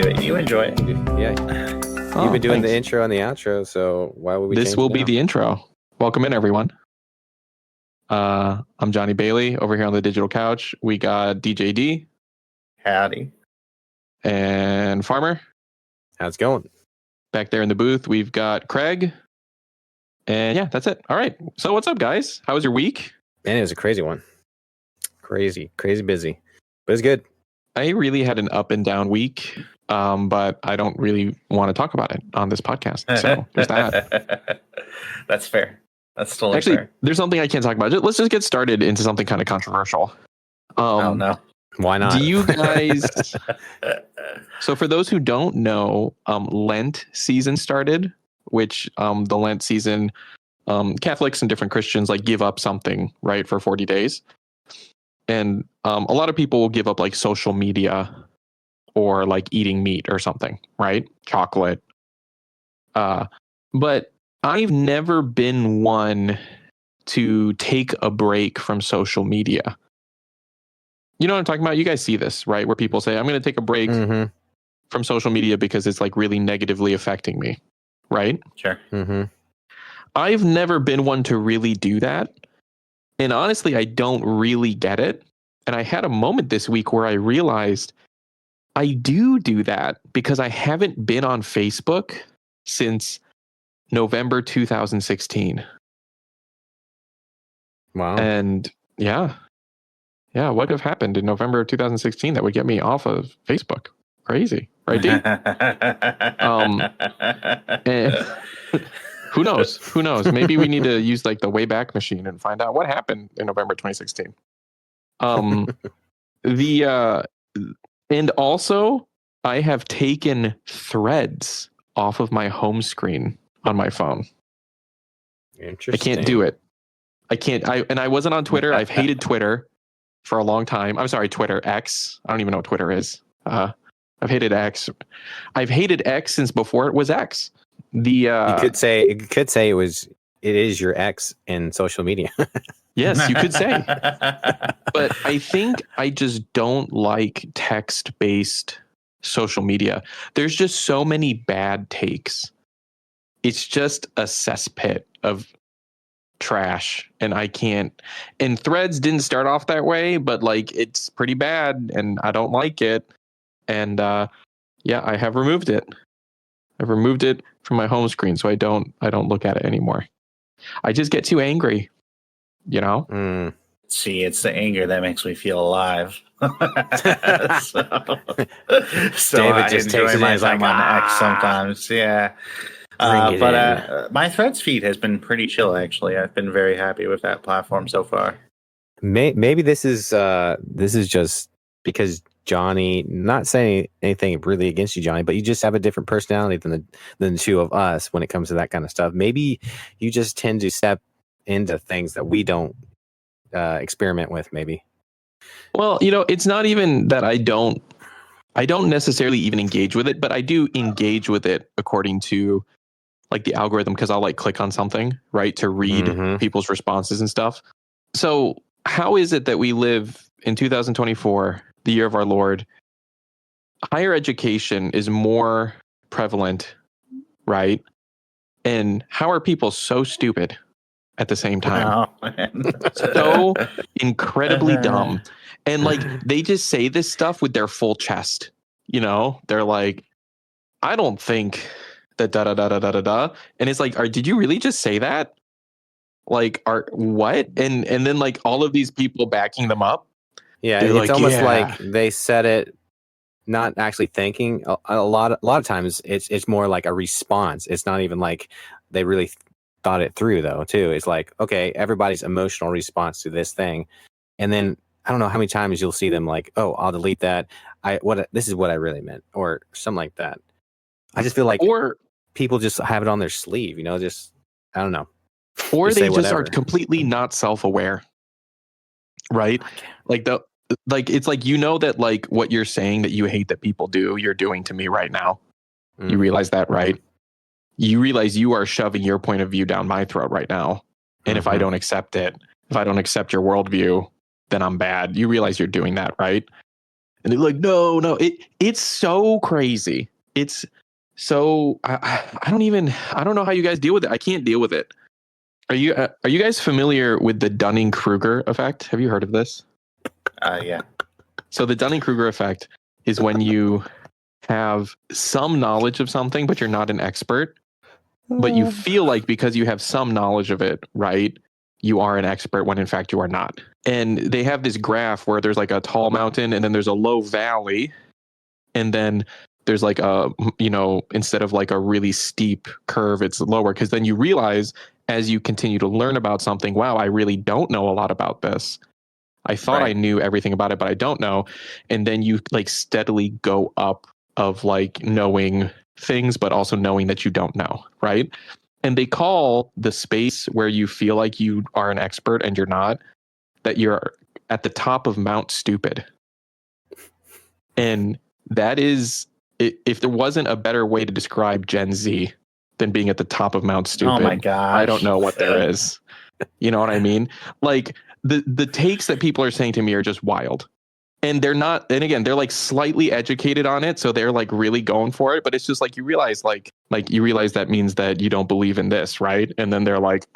it. You enjoy it. Yeah. You've been doing the intro and the outro, so why would we This change will it be now? the intro. Welcome in, everyone. I'm Johnny Bailey over here on the digital couch. We got DJD Howdy. and Farmer How's it going? back there in the booth. We've got Craig. And yeah, that's it. All right. So what's up, guys? How was your week? Man, it was a crazy one. Crazy busy. But it's good. I really had an up and down week, but I don't really want to talk about it on this podcast. So there's that. That's fair. That's totally Actually, fair. there's something I can't talk about. Let's just get started into something kind of controversial. Oh, no. Why not? Do you guys... So for those who don't know, Lent season started, which the Lent season, Catholics and different Christians like give up something, right, for 40 days. And a lot of people will give up like social media or like eating meat or something, right? Chocolate. But I've never been one to take a break from social media. You know what I'm talking about? You guys see this, right? Where people say, I'm going to take a break from social media because it's like really negatively affecting me, right? Sure. I've never been one to really do that. And honestly, I don't really get it. And I had a moment this week where I realized I do that because I haven't been on Facebook since November 2016. Wow. And yeah, what have happened in November of 2016 that would get me off of Facebook? Crazy, right, D? Who knows? Maybe we need to use like the Wayback Machine and find out what happened in November 2016. And also I have taken Threads off of my home screen on my phone. Interesting. I can't do it. I wasn't on Twitter. I've hated Twitter for a long time. I'm sorry, Twitter, X. I don't even know what Twitter is. I've hated X. I've hated X since before it was X. You could say it is your ex in social media. Yes, you could say. But I think I just don't like text-based social media. There's just so many bad takes. It's just a cesspit of trash, and I can't. And Threads didn't start off that way, but like it's pretty bad, and I don't like it. And I have removed it. I've removed it from my home screen, so I don't look at it anymore. I just get too angry, you know? See, it's the anger that makes me feel alive. so David just takes enjoy my it time like, on X sometimes. Yeah. My Threads feed has been pretty chill, actually. I've been very happy with that platform so far. Maybe this is just because Johnny, not saying anything really against you, Johnny, but you just have a different personality than the two of us when it comes to that kind of stuff. Maybe you just tend to step into things that we don't experiment with, maybe. Well, you know, it's not even that I don't necessarily even engage with it, but I do engage with it according to like the algorithm, because I'll like click on something, right, to read people's responses and stuff. So how is it that we live in 2024, the year of our Lord, higher education is more prevalent, right? And how are people so stupid at the same time? So incredibly dumb. And like they just say this stuff with their full chest. You know, they're like, I don't think that da da da da da da da. And it's like, did you really just say that? Like, what? And then like all of these people backing them up. Yeah, it's almost like they said it not actually thinking. A lot of times it's more like a response. It's not even like they really thought it through, though, too. It's like, okay, everybody's emotional response to this thing. And then I don't know how many times you'll see them like, oh, I'll delete that. This is what I really meant, or something like that. I just feel like people just have it on their sleeve, you know, just, I don't know. Or they just are completely not self-aware. Right? Like it's like, you know, that like what you're saying that you hate that people do, you're doing to me right now. You realize that, right? You realize you are shoving your point of view down my throat right now. And if I don't accept it, if I don't accept your worldview, then I'm bad. You realize you're doing that, right? And they're like, no, it's so crazy. It's so I don't know how you guys deal with it. I can't deal with it. Are you guys familiar with the Dunning-Kruger effect? Have you heard of this? Yeah. So the Dunning-Kruger effect is when you have some knowledge of something, but you're not an expert, but you feel like because you have some knowledge of it, right, you are an expert when in fact you are not. And they have this graph where there's like a tall mountain and then there's a low valley. And then there's like a, instead of like a really steep curve, it's lower. Because then you realize as you continue to learn about something, wow, I really don't know a lot about this. I thought I knew everything about it, but I don't know. And then you like steadily go up of like knowing things, but also knowing that you don't know, right? And they call the space where you feel like you are an expert and you're not, that you're at the top of Mount Stupid. And that is, if there wasn't a better way to describe Gen Z than being at the top of Mount Stupid, oh my gosh, I don't know what there is. You know what I mean? Like the takes that people are saying to me are just wild. And they're not, and again, they're like slightly educated on it, so they're like really going for it. But it's just like you realize that means that you don't believe in this, right? And then they're like,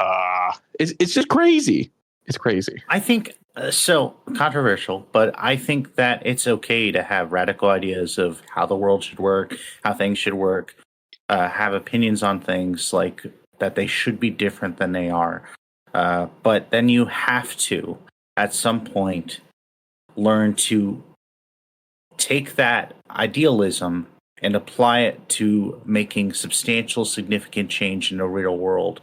it's just crazy. It's crazy. I think so controversial, but I think that it's okay to have radical ideas of how the world should work, how things should work, have opinions on things like that they should be different than they are. But then you have to, at some point, learn to take that idealism and apply it to making substantial, significant change in the real world,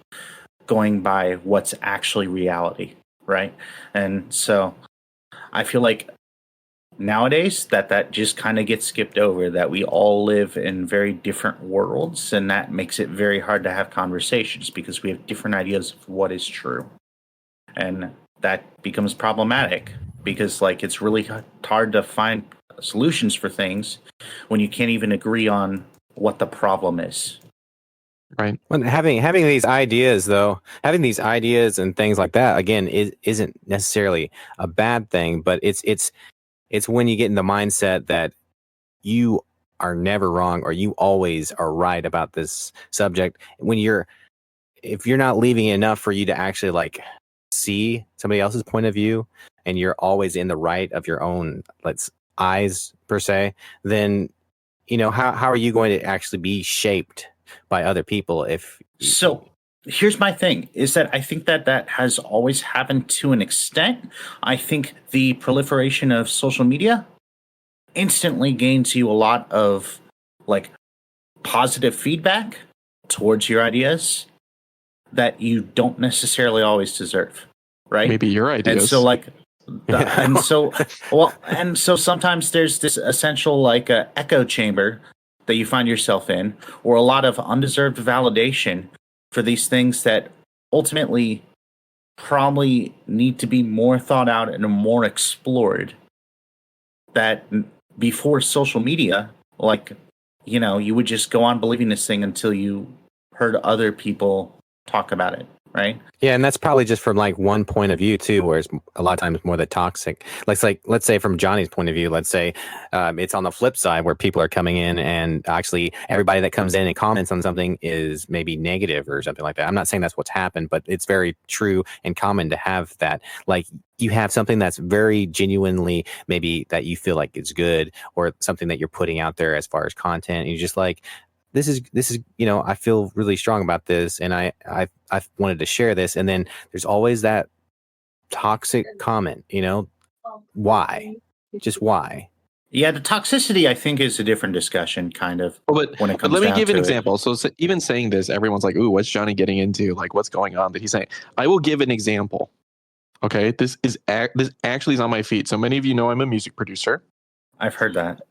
going by what's actually reality, right? And so I feel like nowadays that just kind of gets skipped over, that we all live in very different worlds, and that makes it very hard to have conversations because we have different ideas of what is true. And that becomes problematic because like it's really hard to find solutions for things when you can't even agree on what the problem is. Right. When having these ideas, though, having these ideas and things like that, again, isn't necessarily a bad thing, but it's when you get in the mindset that you are never wrong or you always are right about this subject. If you're not leaving enough for you to actually like see somebody else's point of view, and you're always in the right of your own eyes per se, then how are you going to actually be shaped by other people? So here's my thing, is that I think that has always happened to an extent. I think the proliferation of social media instantly gains you a lot of like positive feedback towards your ideas that you don't necessarily always deserve, right? Maybe your ideas. And so like and so sometimes there's this essential like echo chamber that you find yourself in, or a lot of undeserved validation for these things that ultimately probably need to be more thought out and more explored. That before social media, like, you would just go on believing this thing until you heard other people talk about it, right? Yeah, and that's probably just from like one point of view too, whereas a lot of times more the toxic. Like let's say from Johnny's point of view, let's say it's on the flip side where people are coming in and actually everybody that comes in and comments on something is maybe negative or something like that. I'm not saying that's what's happened, but it's very true and common to have that. Like you have something that's very genuinely maybe that you feel like it's good, or something that you're putting out there as far as content, and you're just like, this is I feel really strong about this, and I wanted to share this, and then there's always that toxic comment, why? Just why? Yeah, the toxicity I think is a different discussion, kind of. But let me give an example. So even saying this, everyone's like, "Ooh, what's Johnny getting into? Like, what's going on that he's saying?" I will give an example. Okay, this actually is on my feed. So many of you know I'm a music producer. I've heard that.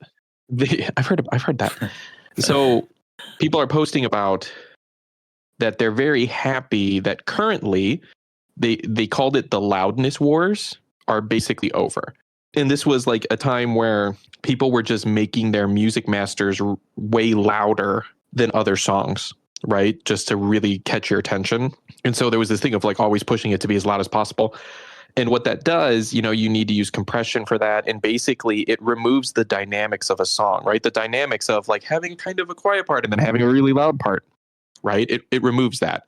I've heard that. So people are posting about that they're very happy that currently they called it the loudness wars are basically over. And this was like a time where people were just making their music masters way louder than other songs, right? Just to really catch your attention. And so there was this thing of like always pushing it to be as loud as possible. And what that does, you need to use compression for that. And basically it removes the dynamics of a song, right? The dynamics of like having kind of a quiet part and then having a really loud part, right? It removes that.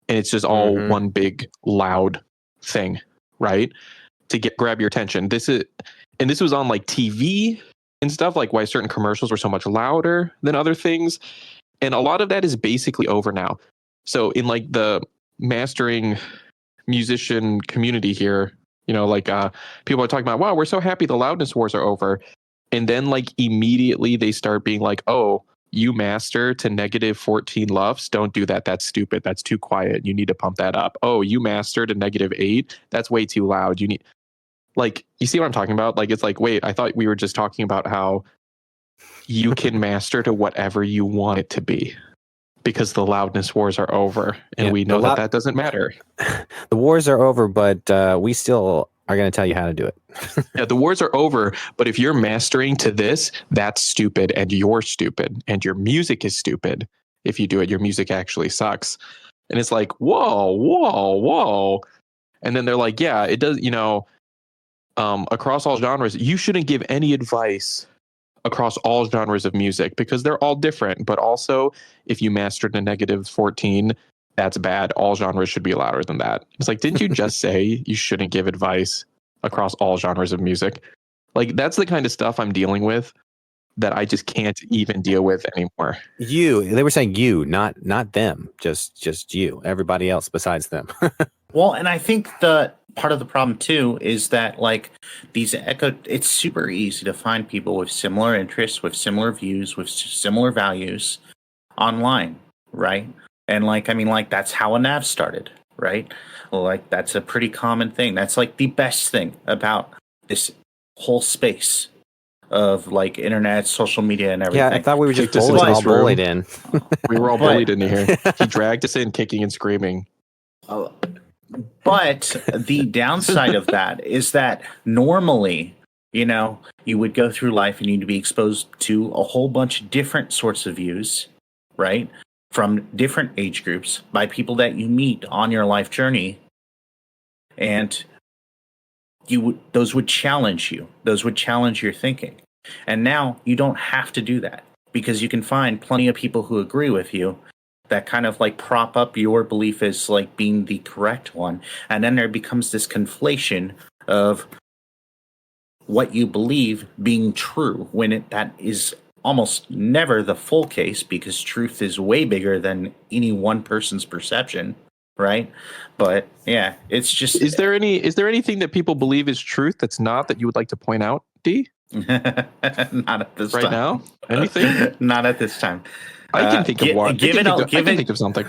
And it's just all one big loud thing, right? To grab your attention. This was on like TV and stuff, like why certain commercials were so much louder than other things. And a lot of that is basically over now. So in like the mastering musician community here, like people are talking about, wow, we're so happy the loudness wars are over. And then like immediately they start being like, oh, you master to -14 LUFS. Don't do that. That's stupid. That's too quiet. You need to pump that up. Oh, you master to -8. That's way too loud. You need, like, you see what I'm talking about? Like, it's like, wait, I thought we were just talking about how you can master to whatever you want it to be because the loudness wars are over. And we know that doesn't matter. The wars are over, but we still are going to tell you how to do it. Yeah, the wars are over, but if you're mastering to this, that's stupid and you're stupid and your music is stupid. If you do it, your music actually sucks. And it's like, whoa. And then they're like, yeah, it does, across all genres, you shouldn't give any advice across all genres of music because they're all different. But also, if you mastered a -14, that's bad. All genres should be louder than that. It's like, didn't you just say you shouldn't give advice across all genres of music? Like, that's the kind of stuff I'm dealing with that I just can't even deal with anymore. They were saying you, not them, just you, everybody else besides them. Well, and I think the part of the problem too is that like it's super easy to find people with similar interests, with similar views, with similar values online, right? And like, I mean, like that's how Anav started, right? Like that's a pretty common thing. That's like the best thing about this whole space of like internet, social media, and everything. Yeah, I thought we were just bullied in. We were all bullied in here. He dragged us in, kicking and screaming. But the downside of that is that normally, you would go through life and you'd be exposed to a whole bunch of different sorts of views, right? From different age groups by people that you meet on your life journey. And those would challenge you. Those would challenge your thinking. And now you don't have to do that because you can find plenty of people who agree with you that kind of like prop up your belief as like being the correct one. And then there becomes this conflation of what you believe being true when that is almost never the full case because truth is way bigger than any one person's perception. Right. But yeah, it's just. Is there anything that people believe is truth that's not that you would like to point out, D? Not at this right time. Now? Anything? Not at this time. I can think of one. I can think of something.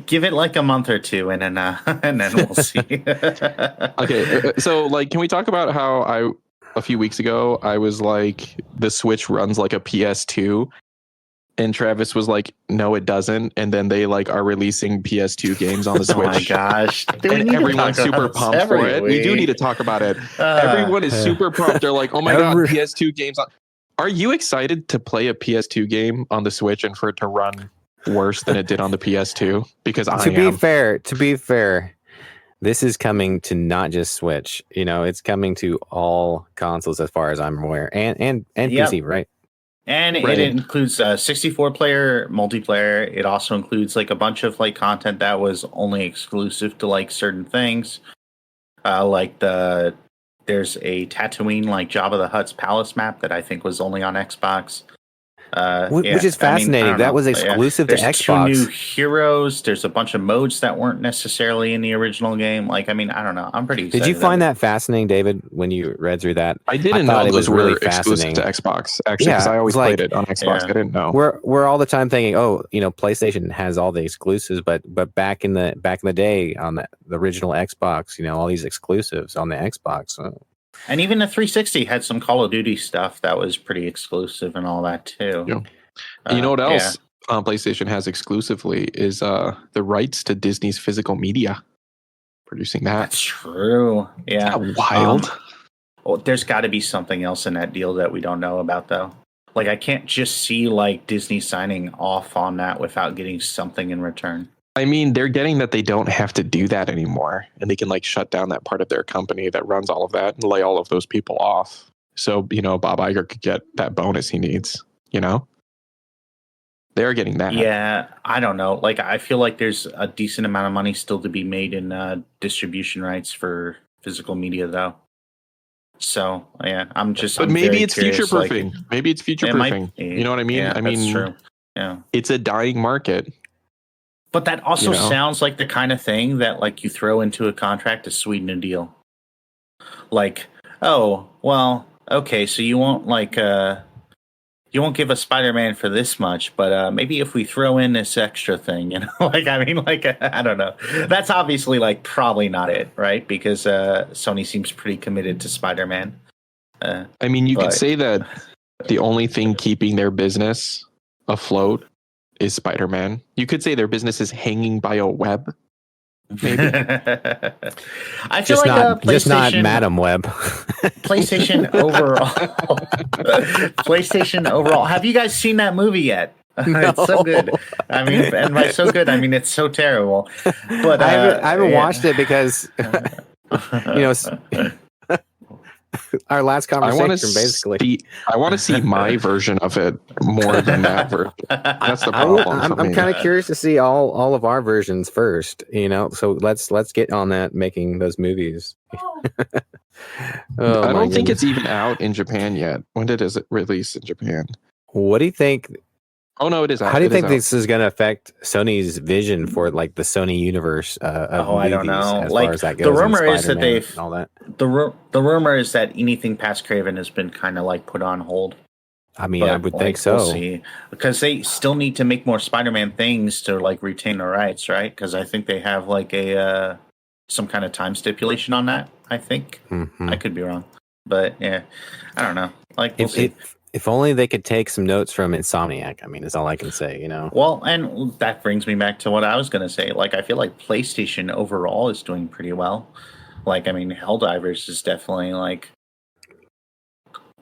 Give it like a month or two, and then we'll see. Okay, so like, can we talk about how a few weeks ago I was like, the Switch runs like a PS2, and Travis was like, no, it doesn't. And then they like are releasing PS2 games on the Switch. Oh my gosh! And everyone's super pumped for it. We do need to talk about it. Everyone is super pumped. They're like, oh my god, PS2 games on. Are you excited to play a PS2 game on the Switch and for it to run worse than it did on the PS2? Because to be fair, this is coming to not just Switch. It's coming to all consoles as far as I'm aware, and PC, right? And it includes 64-player multiplayer. It also includes like a bunch of like content that was only exclusive to like certain things, like there's a Tatooine like Jabba the Hutt's palace map that I think was only on Xbox. Which is fascinating. That was exclusive to Xbox. There's 2 new heroes. There's a bunch of modes that weren't necessarily in the original game. Like, I mean, I don't know. I'm pretty excited. Did you find that fascinating, David, when you read through that? I didn't know it was really exclusive to Xbox, actually, because I always played it on Xbox. I didn't know. We're all the time thinking, PlayStation has all the exclusives, but back in the day on the original Xbox, all these exclusives on the Xbox. And even the 360 had some Call of Duty stuff that was pretty exclusive and all that too. Yeah. You know what else PlayStation has exclusively is the rights to Disney's physical media. Producing that. That's true. Yeah. Isn't that wild? Well, there's got to be something else in that deal that we don't know about though. Like I can't just see like Disney signing off on that without getting something in return. I mean, they're getting that they don't have to do that anymore, and they can like shut down that part of their company that runs all of that and lay all of those people off. So, Bob Iger could get that bonus he needs, They're getting that. Yeah, I don't know. Like, I feel like there's a decent amount of money still to be made in distribution rights for physical media, though. So, yeah, But maybe it's future proofing. Maybe it's future proofing. You know what I mean? Yeah, I mean, that's true. Yeah, it's a dying market. But that also sounds like the kind of thing that like you throw into a contract to sweeten a deal. Like, oh, well, okay, so you won't you won't give us Spider-Man for this much, but maybe if we throw in this extra thing, like, I mean, like, I don't know. That's obviously like probably not it, right? Because Sony seems pretty committed to Spider-Man. I mean, you could say that the only thing keeping their business afloat is Spider-Man. You could say their business is hanging by a web. Maybe. I feel like just not Madam Web. PlayStation overall. PlayStation overall. Have you guys seen that movie yet? No. It's so good. I mean, and by so good, I mean it's so terrible. But I haven't watched it because our last conversation basically. I want to see my version of it more than that version. That's the problem. I'm kind of curious to see all of our versions first. So let's get on that, making those movies. I don't think it's even out in Japan yet. When did it release in Japan? What do you think? Oh no, it is out. How do you think this is going to affect Sony's vision for like the Sony universe of movies? I don't know. As like far as that goes, the rumor is that they've all that. The rumor is that anything past Craven has been kind of like put on hold. I mean, I would think so. We'll see. Because they still need to make more Spider-Man things to like retain the rights, right? Because I think they have like a some kind of time stipulation on that. I think I could be wrong, but yeah, I don't know. Like we'll see. If only they could take some notes from Insomniac. I mean, is all I can say, Well, and that brings me back to what I was going to say. Like, I feel like PlayStation overall is doing pretty well. Like, I mean, Helldivers is definitely, like,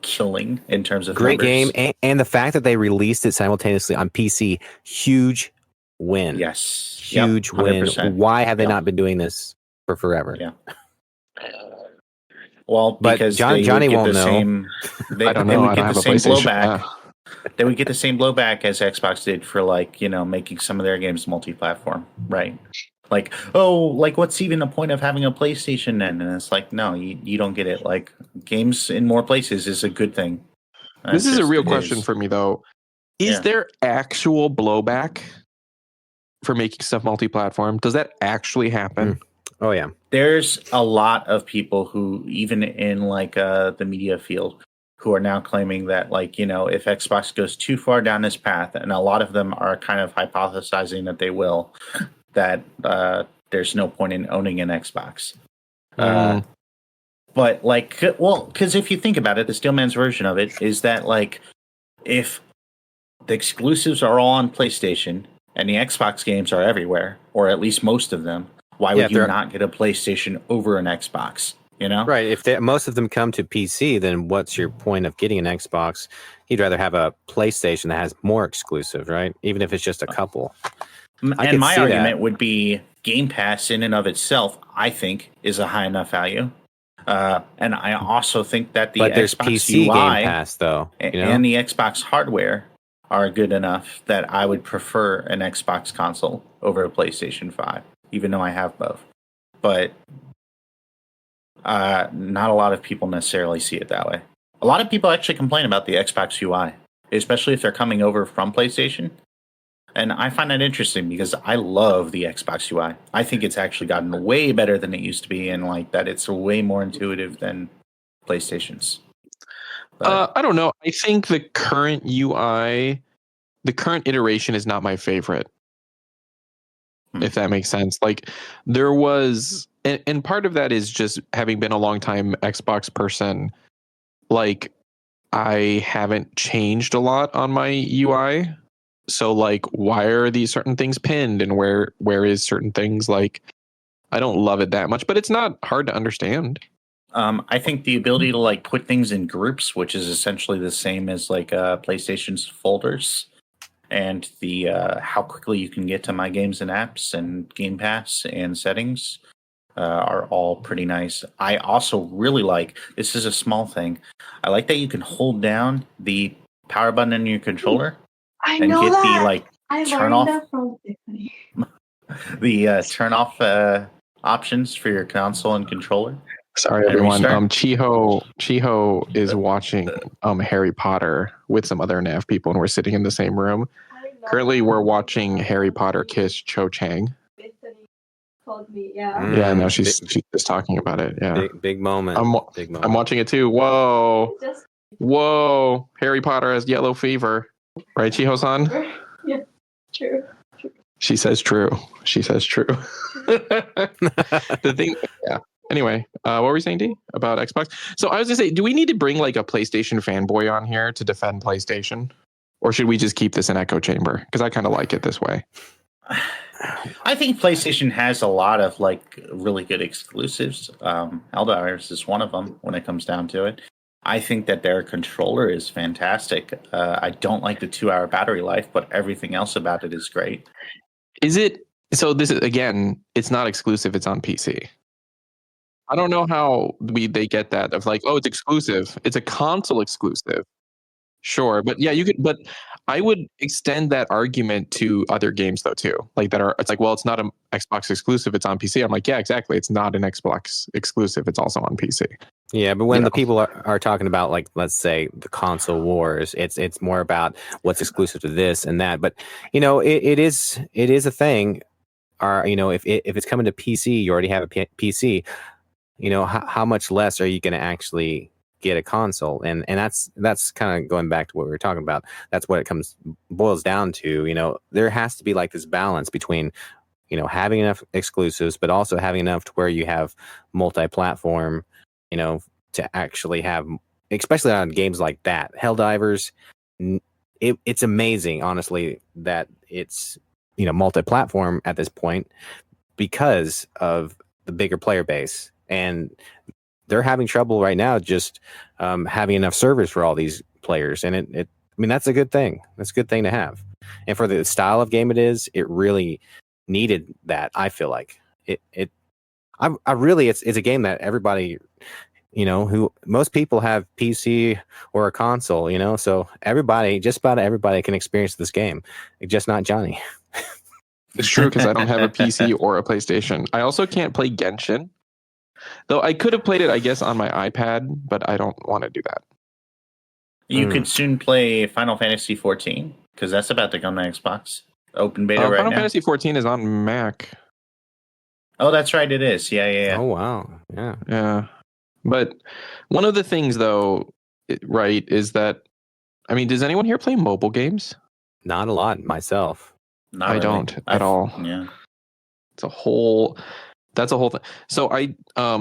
killing in terms of great numbers. game. And the fact that they released it simultaneously on PC, huge win. Yes. Huge win. Why have they not been doing this for forever? Yeah. Well, because Johnny won't know. They would get the same blowback. They would get the same blowback as Xbox did for like, making some of their games multi-platform, right? Like, like what's even the point of having a PlayStation then? And it's like, no, you don't get it. Like, games in more places is a good thing. This is a real question for me though. Is there actual blowback for making stuff multi-platform? Does that actually happen? Oh yeah. There's a lot of people who, even in like the media field, who are now claiming that like, if Xbox goes too far down this path, and a lot of them are kind of hypothesizing that they will, that there's no point in owning an Xbox. But like, well, because if you think about it, the Steelman's version of it is that like, if the exclusives are all on PlayStation and the Xbox games are everywhere, or at least most of them, why would you not get a PlayStation over an Xbox? Right. If most of them come to PC, then what's your point of getting an Xbox? You'd rather have a PlayStation that has more exclusive, right? Even if it's just a couple. And my argument would be Game Pass in and of itself, I think, is a high enough value. And I also think that the there's Xbox PC UI Game Pass, though, and the Xbox hardware are good enough that I would prefer an Xbox console over a PlayStation 5. Even though I have both. But not a lot of people necessarily see it that way. A lot of people actually complain about the Xbox UI, especially if they're coming over from PlayStation. And I find that interesting because I love the Xbox UI. I think it's actually gotten way better than it used to be, and like that it's way more intuitive than PlayStation's. I don't know. I think the current UI, the current iteration is not my favorite. If that makes sense. Like there was, and part of that is just having been a long time Xbox person, like I haven't changed a lot on my UI. So like, why are these certain things pinned and where is certain things? Like, I don't love it that much, but it's not hard to understand. I think the ability to like put things in groups, which is essentially the same as like PlayStation's folders, and the how quickly you can get to my games and apps and Game Pass and settings are all pretty nice. I also really like, this is a small thing, I like that you can hold down the power button in your controller and get the turn off that from Tiffany. the turn off options for your console and controller. Sorry, And everyone. restart. Chiho is watching Harry Potter with some other NAV people, and we're sitting in the same room. Currently, we're watching Harry Potter kiss Cho Chang. Tiffany told me, yeah. Yeah, no, she's just talking about it. Yeah, Big moment. I'm watching it too. Whoa, Just whoa! Harry Potter has yellow fever, right, Chiho-san? yeah, true. She says true. She says true. The thing, yeah. Anyway, what were we saying, D, about Xbox? So I was gonna say, do we need to bring like a PlayStation fanboy on here to defend PlayStation, or should we just keep this an echo chamber? Because I kind of like it this way. I think PlayStation has a lot of like really good exclusives. Helldivers is one of them when it comes down to it. I think that their controller is fantastic. I don't like the 2-hour battery life, but everything else about it is great. Is it? So this is, again, it's not exclusive. It's on PC. I don't know how they get that of like, oh, it's exclusive. It's a console exclusive. Sure, but yeah, you could. But I would extend that argument to other games though too. Like that are, it's like, well, it's not an Xbox exclusive. It's on PC. I'm like, yeah, exactly. It's not an Xbox exclusive. It's also on PC. Yeah, but when the people are talking about, like, let's say the console wars, it's more about what's exclusive to this and that. But it is a thing. If it's coming to PC, you already have a PC. How much less are you going to actually get a console? And that's kind of going back to what we were talking about. That's what it boils down to. There has to be like this balance between having enough exclusives, but also having enough to where you have multi-platform. To actually have, especially on games like that, Helldivers, it's amazing, honestly, that it's multi-platform at this point because of the bigger player base, and they're having trouble right now just having enough servers for all these players, and I mean that's a good thing. That's a good thing to have, and for the style of game it really needed that. I feel like I really, it's a game that everybody, who most people have PC or a console, so just about everybody can experience this game, just not Johnny. It's true, because I don't have a PC or a PlayStation. I also can't play Genshin, though I could have played it, I guess, on my iPad, but I don't want to do that. You could soon play Final Fantasy 14 because that's about to come to Xbox. Open beta right Final now. Fantasy 14 is on Mac. Oh, that's right. It is. Yeah. Oh, wow. Yeah. But one of the things, though, right, is that, I mean, does anyone here play mobile games? Not a lot myself. I don't at all. Yeah. That's a whole thing. So I,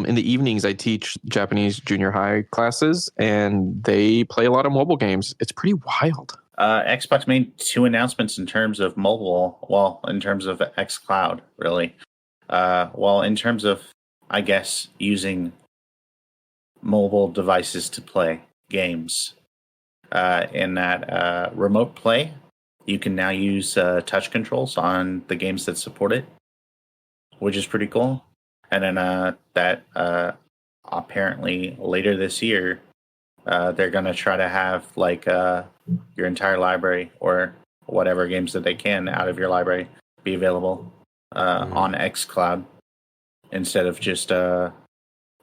in the evenings, I teach Japanese junior high classes, and they play a lot of mobile games. It's pretty wild. Xbox made 2 announcements in terms of mobile. Well, in terms of xCloud, really. In terms of, I guess, using mobile devices to play games, in that remote play, you can now use touch controls on the games that support it, which is pretty cool. And then that apparently later this year, they're going to try to have like your entire library or whatever games that they can out of your library be available on xCloud instead of just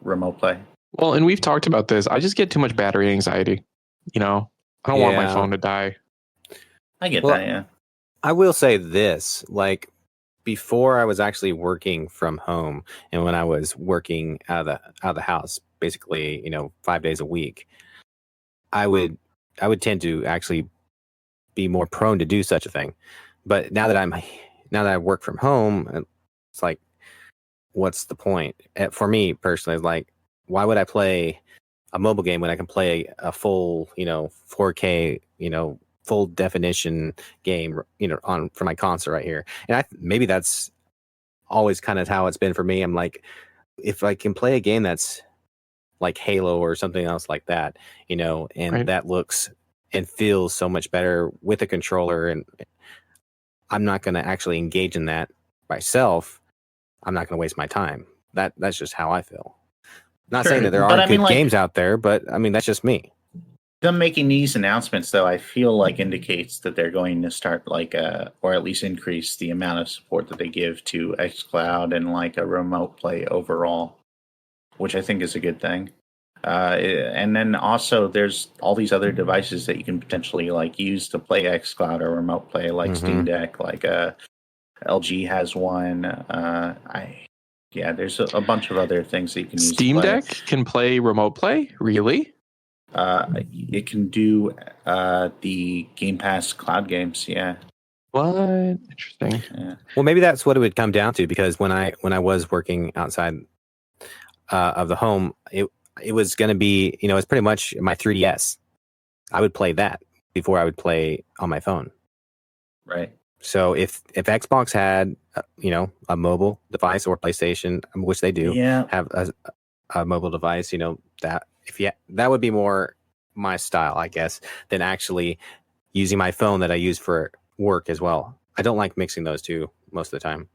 remote play. Well, and we've talked about this. I just get too much battery anxiety. I don't want my phone to die. I get that, yeah. I will say this, like, before I was actually working from home and when I was working out of the house, basically, 5 days a week, I would tend to actually be more prone to do such a thing. But now that I work from home, it's like, what's the point? For me personally, it's like, why would I play a mobile game when I can play a full, 4K, full definition game, for my console right here? And maybe that's always kind of how it's been for me. I'm like, if I can play a game that's like Halo or something else like that, and right, that looks and feels so much better with a controller, and I'm not going to actually engage in that myself. I'm not going to waste my time. That's just how I feel. Not Sure, saying that there but aren't I mean, good like, games out there, but I mean, that's just me. them making these announcements, though, I feel like indicates that they're going to start like or at least increase the amount of support that they give to xCloud and like a remote play overall, which I think is a good thing. And then also there's all these other devices that you can potentially like use to play xCloud or remote play, like Steam Deck, like LG has one. There's a bunch of other things that you can use. Steam Deck can play remote play? Really? It can do the Game Pass cloud games. Yeah. What? Interesting. Yeah. Well, maybe that's what it would come down to, because when I was working outside of the home, it was going to be, it's pretty much my 3DS. I would play that before I would play on my phone. Right. So if Xbox had, a mobile device, or PlayStation, which they do have a mobile device, that would be more my style, I guess, than actually using my phone that I use for work as well. I don't like mixing those two most of the time.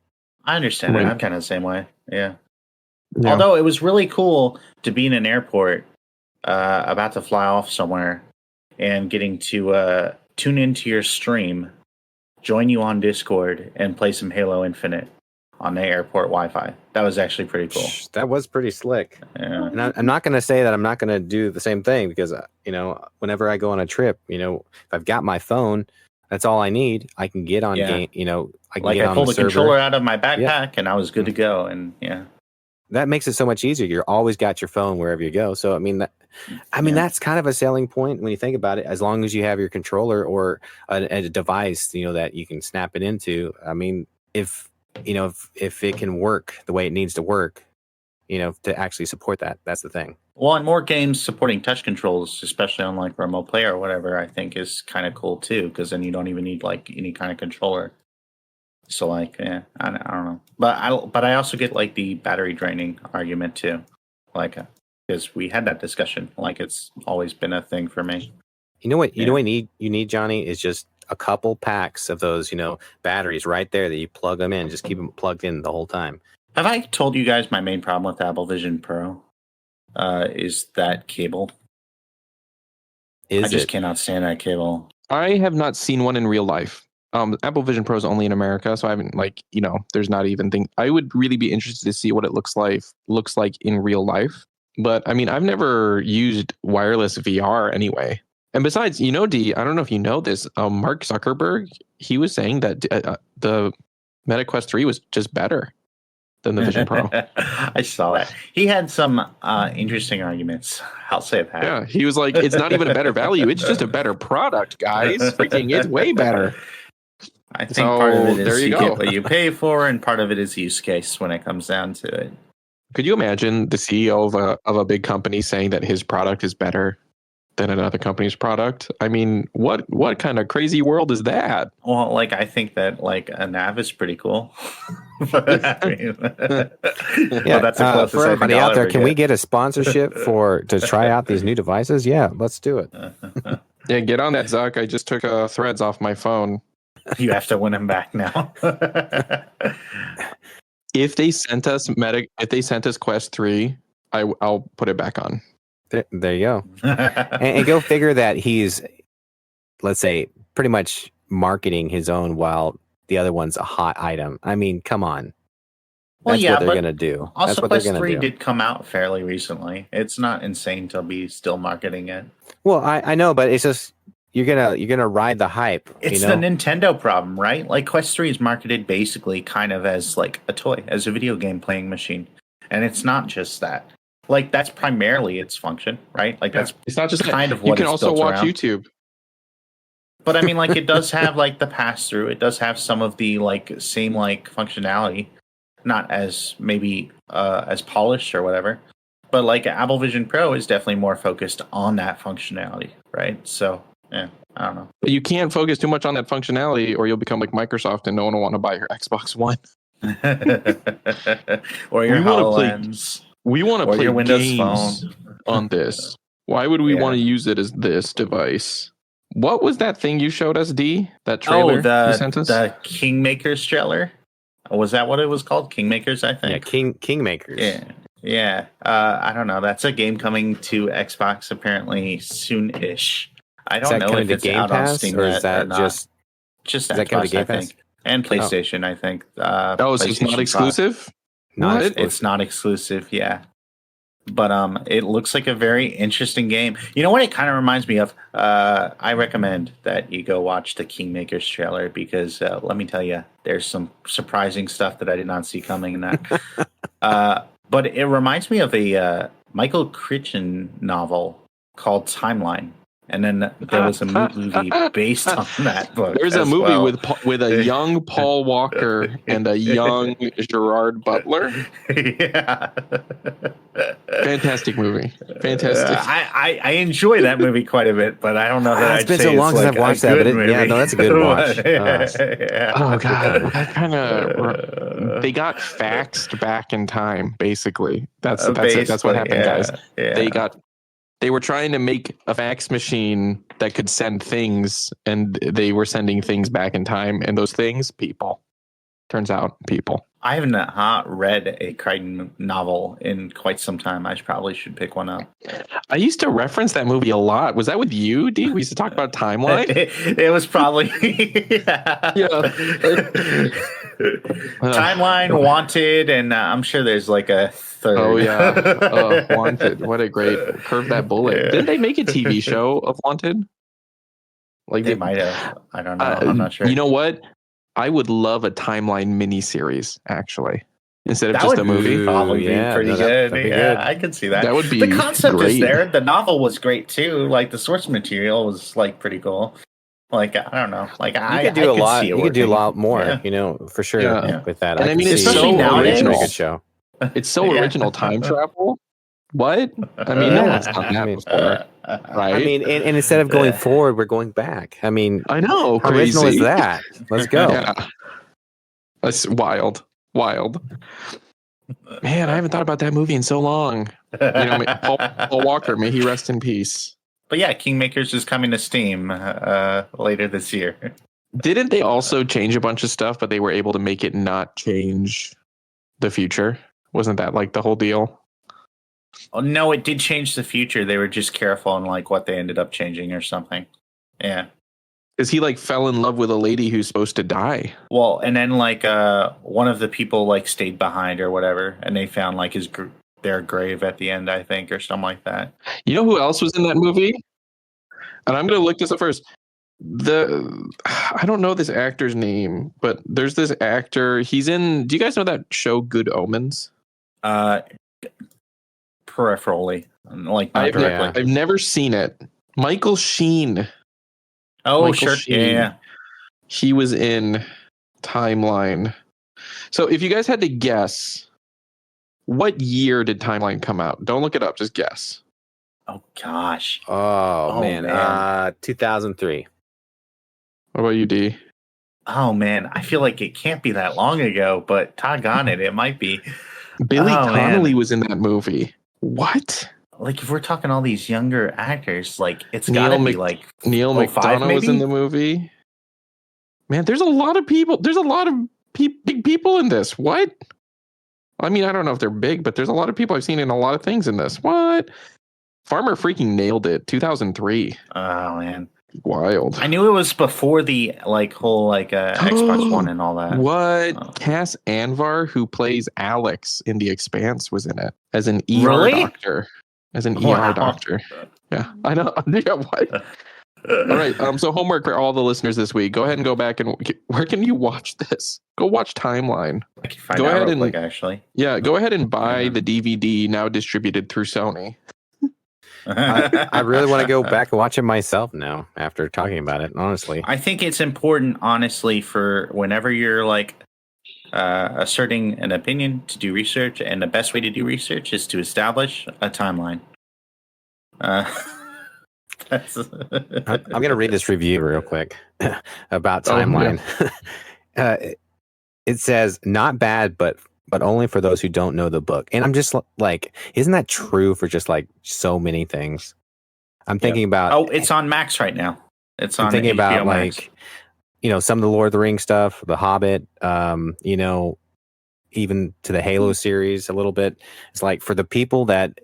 I understand Right. it. I'm kind of the same way. Yeah. Although it was really cool to be in an airport about to fly off somewhere and getting to tune into your stream, join you on Discord, and play some Halo Infinite on the airport Wi-Fi. That was actually pretty cool. That was pretty slick. Yeah. And I'm not going to say that I'm not going to do the same thing, because, whenever I go on a trip, if I've got my phone, that's all I need. I can get on game, I can get on pulled the the server. controller out of my backpack and I was good to go. And that makes it so much easier. You're always got your phone wherever you go. So that's kind of a selling point when you think about it. As long as you have your controller or a device, that you can snap it into. I mean, if it can work the way it needs to work, to actually support that, that's the thing. Well, and more games supporting touch controls, especially on like remote play or whatever, I think is kind of cool too, because then you don't even need like any kind of controller. So like, I don't know, but I also get like the battery draining argument too, like because we had that discussion. Like it's always been a thing for me. You know what you need, Johnny, is just a couple packs of those batteries right there that you plug them in. Just keep them plugged in the whole time. Have I told you guys my main problem with Apple Vision Pro is that cable? I just cannot stand that cable. I have not seen one in real life. Apple Vision Pro is only in America, so I haven't there's not even I would really be interested to see what it looks like in real life. But I mean, I've never used wireless VR anyway. And besides, D, I don't know if you know this, Mark Zuckerberg, he was saying that the Meta Quest 3 was just better than the Vision Pro. I saw that. He had some interesting arguments. I'll say that. Yeah, he was like, it's not even a better value. It's just a better product, guys. Freaking, it's way better. I think part of it is you get what you pay for, and part of it is use case when it comes down to it. Could you imagine the CEO of a big company saying that his product is better than another company's product? I mean, what kind of crazy world is that? Well, like I think that like a nav is pretty cool. That's the closest for everybody out there. Can we get a sponsorship to try out these new devices? Yeah, let's do it. Yeah, get on that, Zuck. I just took Threads off my phone. You have to win him back now. If they sent us Quest 3, I'll put it back on. There you go. and go figure that he's, let's say, pretty much marketing his own while the other one's a hot item. I mean, come on. That's what they're going to do. Also, Quest 3 did come out fairly recently. It's not insane to be still marketing it. Well, I know, but it's just you're gonna ride the hype. It's the Nintendo problem, right? Like Quest 3 is marketed basically kind of as like a toy, as a video game playing machine, and it's not just that. Like that's primarily its function, right? Like that's it's not just kind of what you can also watch around. YouTube. But I mean, like it does have like the pass through. It does have some of the like same like functionality, not as maybe as polished or whatever. But like Apple Vision Pro is definitely more focused on that functionality, right? So yeah, I don't know. But you can't focus too much on that functionality, or you'll become like Microsoft, and no one will want to buy your Xbox One or your HoloLens. We want to play your Windows games Phone on this. Why would we want to use it as this device? What was that thing you showed us, D? That trailer you sent us? The Kingmakers trailer. Was that what it was called? Kingmakers, I think. Yeah, Kingmakers. Yeah. Yeah. I don't know. That's a game coming to Xbox apparently soon-ish. I don't know if it's out on Steam or is that just Xbox, I think. And PlayStation, I think. So it's not exclusive? It's not exclusive, yeah. But it looks like a very interesting game. You know what it kind of reminds me of? I recommend that you go watch the Kingmakers trailer because let me tell you, there's some surprising stuff that I did not see coming in that. But it reminds me of a Michael Crichton novel called Timeline. And then there was a movie based on that book. There's a movie with a young Paul Walker and a young Gerard Butler. Yeah. Fantastic movie. Fantastic. I enjoy that movie quite a bit, but I don't know that it's been so long since I've watched that. But yeah, no, that's a good watch. Yeah. Oh god, that kind of they got faxed back in time. Basically, that's it. That's what happened, guys. Yeah. They were trying to make a fax machine that could send things, and they were sending things back in time. And those things, people. Turns out, people. I have not read a Crichton novel in quite some time. I probably should pick one up. I used to reference that movie a lot. Was that with you, D? We used to talk about Timeline. It was probably Timeline, Wanted, and I'm sure there's like a third. Oh yeah, Wanted. What a great Curve That Bullet. Yeah. Didn't they make a TV show of Wanted? Like they might have. I don't know. I'm not sure. You know what? I would love a Timeline miniseries, actually, instead of just a movie. Probably be pretty good. Good. I could see that. That would be the concept great. is there. The novel was great too. Like the source material was like pretty cool. Like I don't know. Like you could do a lot. You could do a lot more. You know, for sure with that. And I mean, it's so original. Good show. It's so original. Time travel. What? I mean, no one's done that before. Right? I mean, and instead of going forward, we're going back. I mean, I know. How original is that? Let's go. Yeah. That's wild. Man, I haven't thought about that movie in so long. You know, Paul Walker, may he rest in peace. But yeah, Kingmakers is coming to Steam later this year. Didn't they also change a bunch of stuff, but they were able to make it not change the future? Wasn't that like the whole deal? Oh, no, it did change the future. They were just careful on like what they ended up changing or something. Yeah. Because he like fell in love with a lady who's supposed to die. Well, and then like one of the people like stayed behind or whatever, and they found like their grave at the end, I think, or something like that. You know who else was in that movie? And I'm going to look this up first. I don't know this actor's name, but there's this actor. He's in. Do you guys know that show Good Omens? Peripherally, like not directly. I've never seen it. Michael Sheen. Oh, Michael sure. Sheen. Yeah. He was in Timeline. So if you guys had to guess, what year did Timeline come out? Don't look it up. Just guess. Oh, gosh. Oh man. 2003. What about you, D? Oh, man. I feel like it can't be that long ago, but doggone it, it might be. Billy Connolly was in that movie. What? Like, if we're talking all these younger actors, like, it's got to be like Neil McDonough was in the movie. Man, there's a lot of people. There's a lot of big people in this. What? I mean, I don't know if they're big, but there's a lot of people I've seen in a lot of things in this. What? Farmer freaking nailed it. 2003. Oh, man. Wild. I knew it was before the like whole like Xbox One and all that. What? Cass Anvar, who plays Alex in The Expanse, was in it as an ER doctor. As an ER doctor. Yeah, I know. Yeah, what? All right. So homework for all the listeners this week. Go ahead and go back and where can you watch this? Go watch Timeline. I can find out real quick, actually. Yeah, go ahead and buy the DVD now distributed through Sony. I really want to go back and watch it myself now after talking about it, honestly. I think it's important, honestly, for whenever you're like asserting an opinion to do research, and the best way to do research is to establish a timeline. I'm going to read this review real quick about Timeline. It says, not bad, but only for those who don't know the book. And I'm just like, isn't that true for just like so many things? I'm thinking about... Oh, it's on Max right now. It's I'm on thinking HBO about Max. like, some of the Lord of the Rings stuff, The Hobbit, even to the Halo series a little bit. It's like for the people that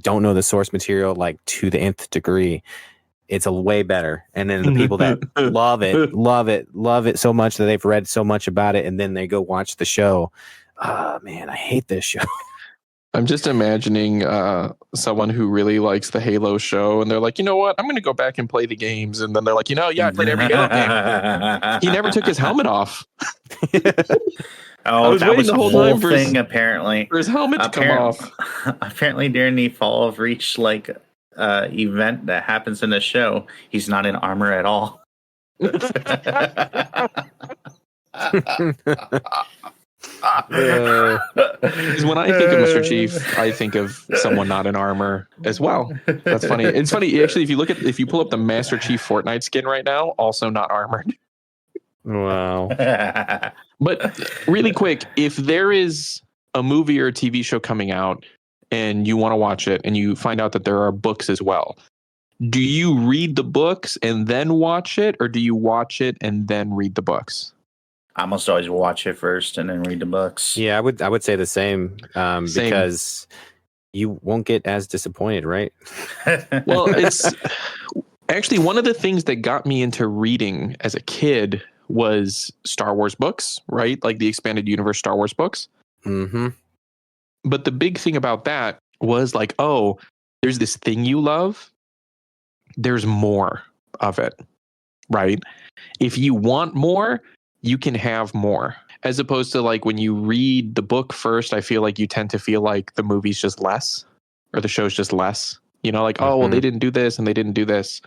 don't know the source material like to the nth degree, it's a way better. And then the people that love it so much that they've read so much about it, and then they go watch the show. Oh man, I hate this show. I'm just imagining someone who really likes the Halo show, and they're like, you know what? I'm going to go back and play the games. And then they're like, yeah, I played every Halo game. He never took his helmet off. I Oh, was that waiting was the the whole whole time for his- thing. Apparently, For his helmet to come off. apparently, during the Fall of Reach event that happens in the show, he's not in armor at all. Because when I think of Mr. Chief, I think of someone not in armor as well. That's funny. It's funny actually. If you pull up the Master Chief Fortnite skin right now, also not armored. Wow. But really quick, if there is a movie or a TV show coming out and you want to watch it and you find out that there are books as well, do you read the books and then watch it, or do you watch it and then read the books? I almost always watch it first and then read the books. Yeah, I would say the same, because you won't get as disappointed, right? Well, it's actually one of the things that got me into reading as a kid was Star Wars books, right? Like the expanded universe Star Wars books. Mm-hmm. But the big thing about that was like, oh, there's this thing you love. There's more of it, right? If you want more, you can have more. As opposed to like when you read the book first, I feel like you tend to feel like the movie's just less or the show's just less. Like, oh, well, they didn't do this and they didn't do this.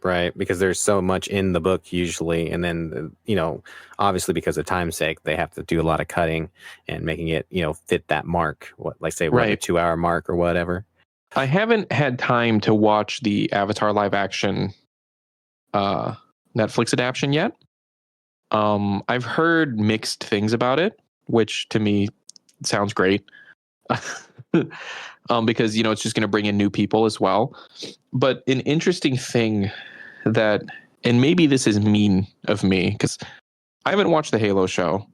Right, because there's so much in the book usually, and then obviously because of time's sake, they have to do a lot of cutting and making it fit that mark. Say Right. a 2-hour mark or whatever. I haven't had time to watch the Avatar live action Netflix adaptation yet. I've heard mixed things about it, which to me sounds great. Because it's just going to bring in new people as well. But an interesting thing that, and maybe this is mean of me because I haven't watched the Halo show.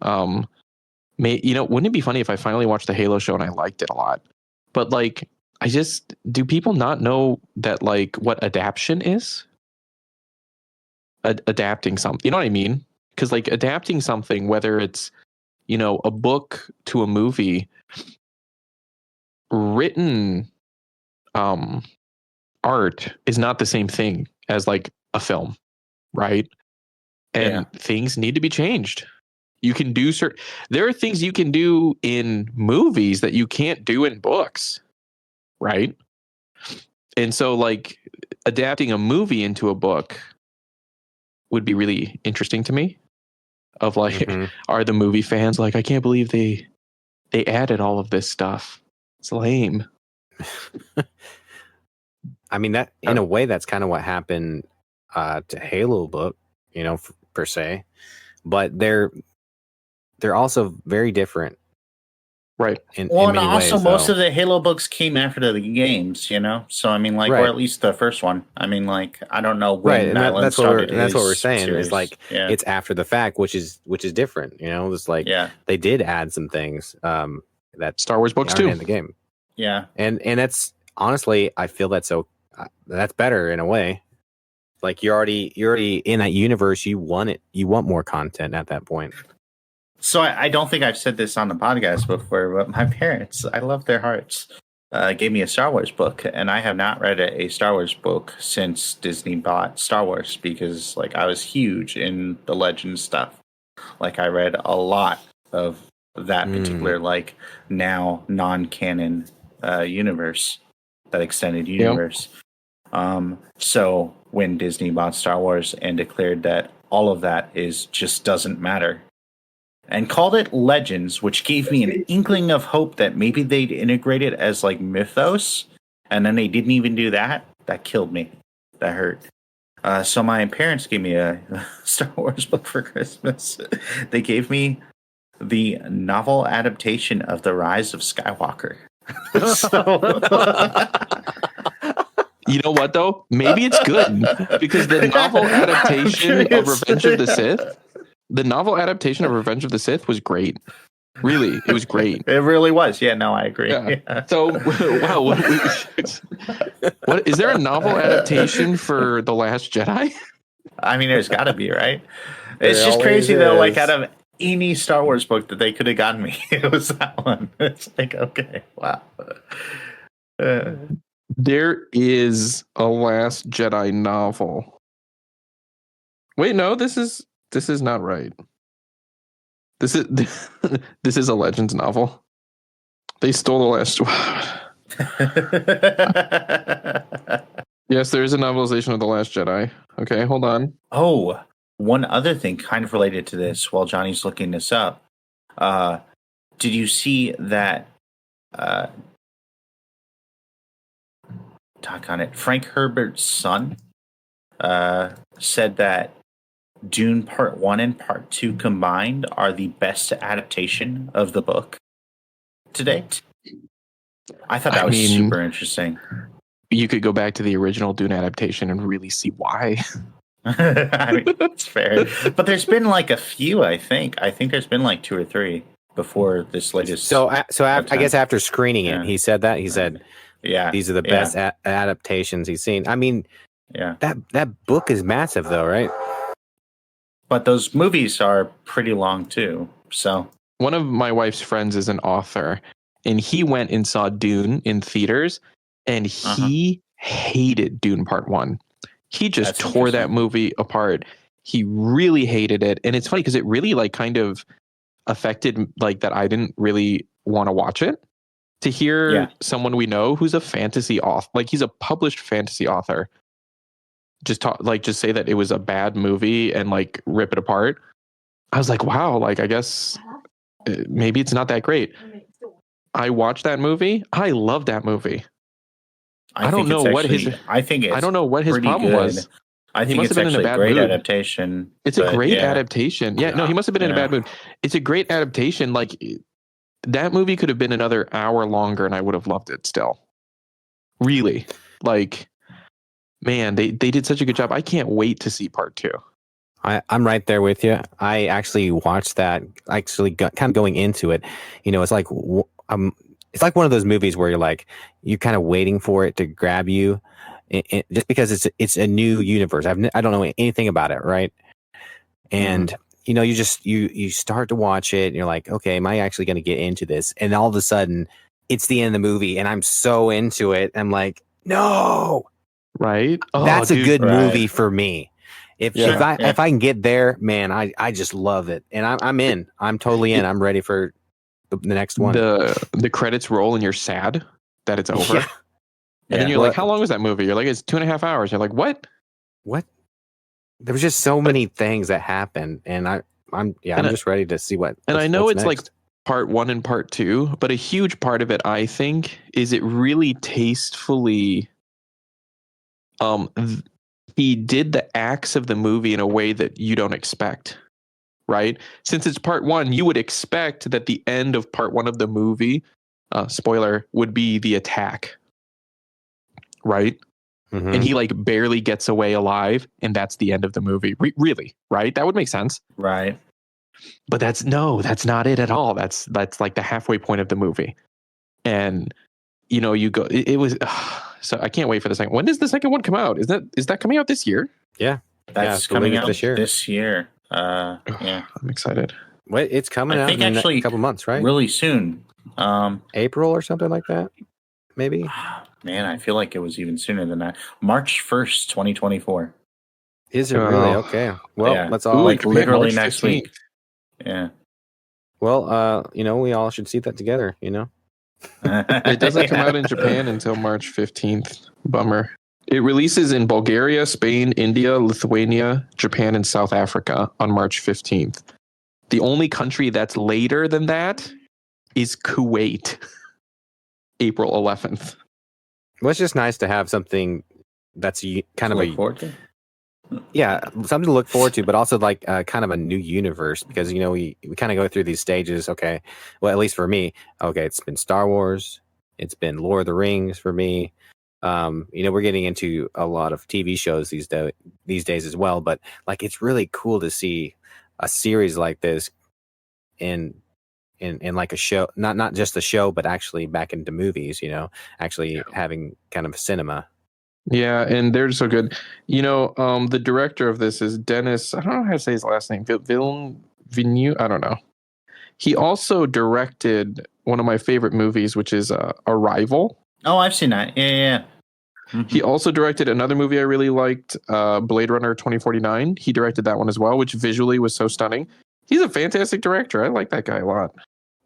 Wouldn't it be funny if I finally watched the Halo show and I liked it a lot? But do people not know that what adaptation is? Adapting something, you know what I mean? Because adapting something, whether it's a book to a movie, written art is not the same thing as a film, right? And things need to be changed. You can do there are things you can do in movies that you can't do in books, right? And so adapting a movie into a book would be really interesting to me. Of are the movie fans I can't believe they added all of this stuff. It's lame. I mean, that in a way, that's kind of what happened to Halo book, per se. But they're also very different, right? In and many also ways, most of the Halo books came after the games, So I mean, Right. or at least the first one. I mean, I don't know when right, and Madeline that's started. that's what we're saying. Series. Is it's after the fact, which is different. It's they did add some things that Star Wars books aren't too in the game. Yeah, and that's honestly, I feel that's that's better in a way. You're already in that universe. You want it. You want more content at that point. So I don't think I've said this on the podcast before, but my parents, I love their hearts, gave me a Star Wars book, and I have not read a Star Wars book since Disney bought Star Wars because I was huge in the Legends stuff. I read a lot of that particular now non-canon universe, that extended universe. Yep. So when Disney bought Star Wars and declared that all of that just doesn't matter, and called it Legends, which gave me an inkling of hope that maybe they'd integrate it as mythos, and then they didn't even do that. That killed me. That hurt. So my parents gave me a Star Wars book for Christmas. They gave me the novel adaptation of The Rise of Skywalker. You know what though? Maybe it's good because the novel adaptation of Revenge of the Sith was great. Really, it was great. It really was. Yeah, no, I agree. Yeah. So, wow. What is there a novel adaptation for The Last Jedi? I mean, there's got to be, right? It's just always crazy though. Like is. out of any Star Wars book that they could have gotten me, it was that one. It's like, okay, wow. There is a Last Jedi novel. Wait, no, this is not right. This is a Legends novel. They stole the last. Yes, there is a novelization of The Last Jedi. Okay, hold on. Oh, one other thing kind of related to this while Johnny's looking this up. Did you see that talk on it? Frank Herbert's son said that Dune Part 1 and Part 2 combined are the best adaptation of the book to date. I thought that was super interesting. You could go back to the original Dune adaptation and really see why. I mean, that's fair. But there's been like a few, I think. I think there's been like 2 or 3 before this latest. So I guess after screening it, he said that. He said, yeah, these are the best adaptations he's seen. I mean, yeah, that book is massive though, right? But those movies are pretty long too. So one of my wife's friends is an author, and he went and saw Dune in theaters, and he hated Dune Part 1. He just tore that movie apart. He really hated it. And it's funny because it really like kind of affected like that I didn't really want to watch it. To hear someone we know who's a fantasy author, like he's a published fantasy author, just say that it was a bad movie and like rip it apart. I was like, wow, like I guess maybe it's not that great. I watched that movie. I love that movie. I don't know what his problem was. I think it's actually a great adaptation. It's a great adaptation. Yeah, no, he must have been in a bad mood. It's a great adaptation. Like that movie could have been another hour longer and I would have loved it still. Really. Like, man, they did such a good job. I can't wait to see part 2. I'm right there with you. I actually watched that, kind of going into it. You know, it's like one of those movies where you're kind of waiting for it to grab you, just because it's a new universe. I don't know anything about it, right? And you know, you start to watch it, and you're like, okay, am I actually going to get into this? And all of a sudden, it's the end of the movie, and I'm so into it. I'm like, no, right? That's a good movie for me. If I can get there, man, I just love it, and I'm in. I'm totally in. I'm ready for the next one. The credits roll, and you're sad that it's over. Yeah. And then you're like, how long was that movie? You're like, it's 2.5 hours. You're like, what? There was just so many things that happened, and I'm just ready to see what. And I know it's next. like part 1 and part 2, but a huge part of it, I think, is it really tastefully. He did the acts of the movie in a way that you don't expect, right? Since it's part 1, you would expect that the end of part 1 of the movie, spoiler, would be the attack, right? Mm-hmm. And he like barely gets away alive, and that's the end of the movie. Really, right? That would make sense, right? But that's not it at all. That's like the halfway point of the movie, and you know, you go. It was so I can't wait for the second. When does the second one come out? Is that coming out this year? Yeah, that's coming out this year. Yeah, I'm excited. Wait, it's coming out in a couple months, right? Really soon. April or something like that, maybe. Man, I feel like it was even sooner than that. March 1st, 2024. Is it really? Okay. Well, let's all literally next week. Yeah. Well, you know, we all should see that together, you know. It doesn't come out in Japan until March 15th. Bummer. It releases in Bulgaria, Spain, India, Lithuania, Japan, and South Africa on March 15th. The only country that's later than that is Kuwait. April 11th. Well, it's just nice to have something that's kind of something to look forward to, but also like kind of a new universe, because you know we kind of go through these stages. Okay, well, at least for me, okay, it's been Star Wars, it's been Lord of the Rings for me, we're getting into a lot of TV shows these days as well, but like it's really cool to see a series like this in like a show, not just a show, but actually back into movies, actually having kind of cinema. Yeah, and they're so good. The director of this is Dennis. I don't know how to say his last name. Villeneuve. I don't know. He also directed one of my favorite movies, which is Arrival. Oh, I've seen that. Yeah. Mm-hmm. He also directed another movie I really liked, Blade Runner 2049. He directed that one as well, which visually was so stunning. He's a fantastic director. I like that guy a lot.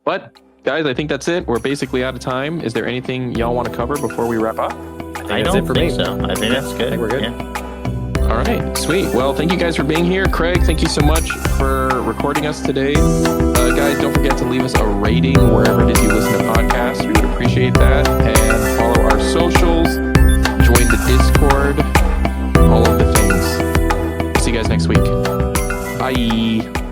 But, guys, I think that's it. We're basically out of time. Is there anything y'all want to cover before we wrap up? I don't think so. I think that's good. I think we're good. Yeah. All right, sweet. Well, thank you guys for being here. Craig, thank you so much for recording us today. Guys, don't forget to leave us a rating wherever it is you listen to podcasts. We would appreciate that. And follow our socials, join the Discord, all of the things. See you guys next week. Bye.